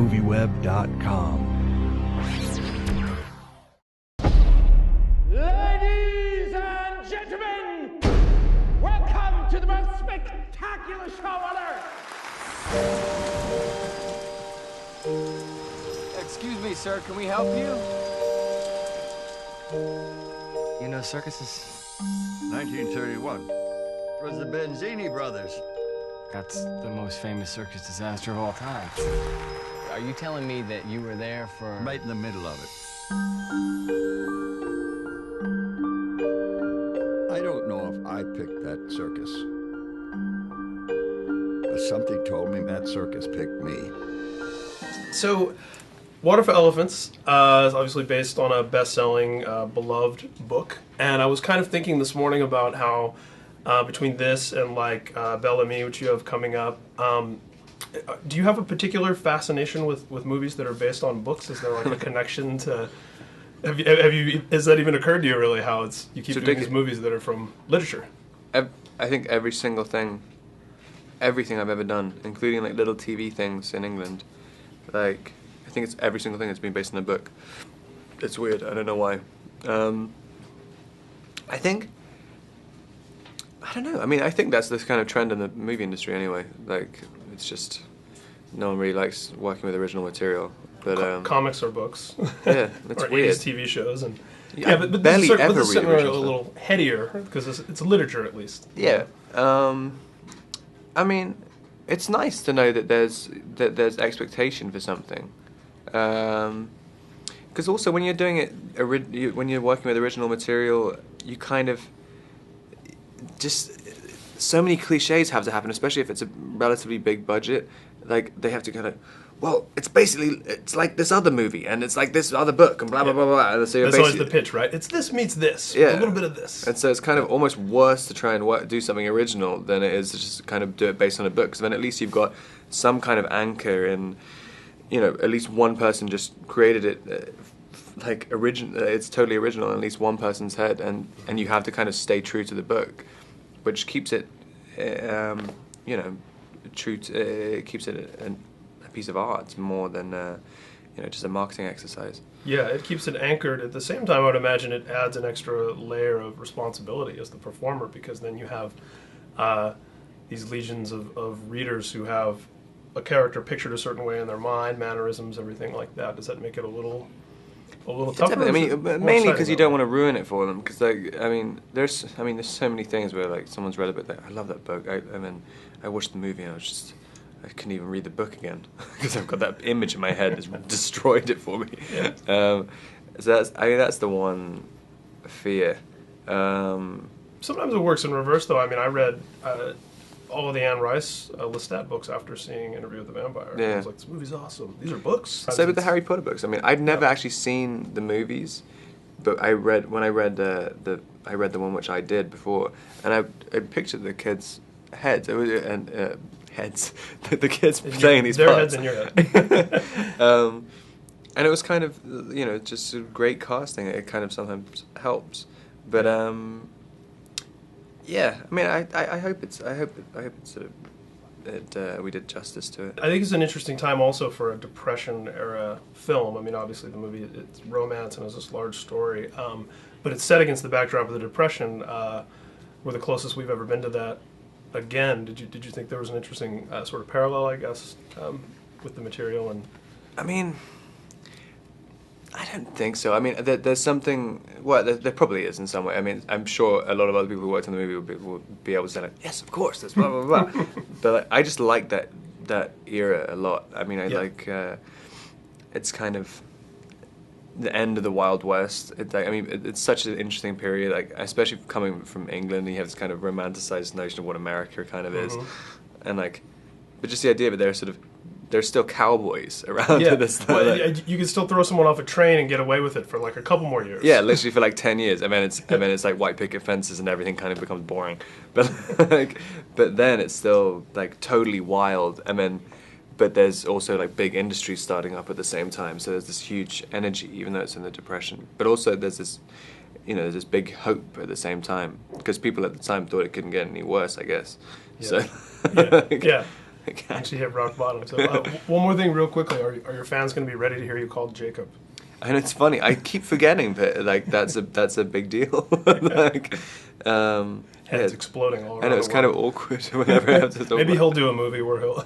movieweb.com. Ladies and gentlemen, welcome to the most spectacular show on earth. Excuse me, sir, can we help you? You know circuses? 1931. It was the Benzini brothers. That's the most famous circus disaster of all time. Are you telling me that you were there for... Right in the middle of it. I don't know if I picked that circus. But something told me that circus picked me. So, Water for Elephants is obviously based on a best-selling, beloved book. And I was kind of thinking this morning about how between this and like Bellamy, which you have coming up, do you have a particular fascination with movies that are based on books? Is there like a connection to... Have you? Has that even occurred to you really? How you keep doing these movies that are from literature? I think every single thing, everything I've ever done, including like little TV things in England, like I think it's every single thing that's been based on a book. It's weird. I don't know why. I don't know. I mean, I think that's this kind of trend in the movie industry anyway. Like, it's just no one really likes working with original material. But comics or books. Yeah, it's or weird. 80s TV shows and but barely this ever is read certainly a original little headier because it's literature at least. Yeah. I mean, it's nice to know that there's expectation for something. Because also when you're doing it, when you're working with original material, you kind of just so many cliches have to happen, especially if it's a relatively big budget. Like they have to kind of, well, it's like this other movie and it's like this other book and blah blah blah blah. And so that's always the pitch, right? It's this meets this, yeah, a little bit of this. And so it's kind of almost worse to try and do something original than it is to just kind of do it based on a book. Because then at least you've got some kind of anchor in, you know, at least one person just created it. Like it's totally original in at least one person's head, and you have to kind of stay true to the book, which keeps it, you know, keeps it a piece of art more than you know, just a marketing exercise. Yeah, it keeps it anchored. At the same time, I would imagine it adds an extra layer of responsibility as the performer, because then you have these legions of readers who have a character pictured a certain way in their mind, mannerisms, everything like that. Does that make it a little tougher? I mean, mainly because you don't want to ruin it for them. Because like, I mean, there's so many things where like someone's read a book, like, I love that book. I mean, I watched the movie and I couldn't even read the book again because I've got that image in my head that's destroyed it for me. Yeah. So that's the one fear. Sometimes it works in reverse, though. I mean, I read all of the Anne Rice Lestat books after seeing Interview with the Vampire. Yeah. I was like, this movie's awesome. These are books. So with the Harry Potter books, I mean, I'd never actually seen the movies, but I read the one which I did before, and I pictured the kids' heads heads, the kids playing these their parts. heads in your head. And it was kind of, you know, just a great casting. It kind of sometimes helps, but yeah. I mean, I hope we did justice to it. I think it's an interesting time also for a Depression era film. I mean, obviously the movie, it's romance and it's this large story, but it's set against the backdrop of the Depression. We're the closest we've ever been to that. Again, did you think there was an interesting sort of parallel, I guess, with the material? And I mean, I don't think so. I mean, there's something. Well, there probably is in some way. I mean, I'm sure a lot of other people who worked on the movie would be able to say, like, yes, of course, that's blah blah blah. But like, I just like that era a lot. I mean, like it's kind of the end of the Wild West. It's such an interesting period. Like, especially coming from England, you have this kind of romanticized notion of what America kind of is, and like, but just the idea that there's still cowboys around to this time. Well, you can still throw someone off a train and get away with it for like a couple more years. Yeah, literally for like 10 years. And then it's like white picket fences and everything kind of becomes boring. But but then it's still like totally wild. But there's also like big industries starting up at the same time. So there's this huge energy, even though it's in the Depression. But also there's this, you know, there's this big hope at the same time, because people at the time thought it couldn't get any worse, I guess. Yeah. So Once you hit rock bottom. So one more thing, real quickly, are your fans going to be ready to hear you called Jacob? And it's funny, I keep forgetting that like that's a big deal. Like, Heads exploding all around. I know it's kind of awkward whenever I have to talk Maybe about he'll do a movie where he'll.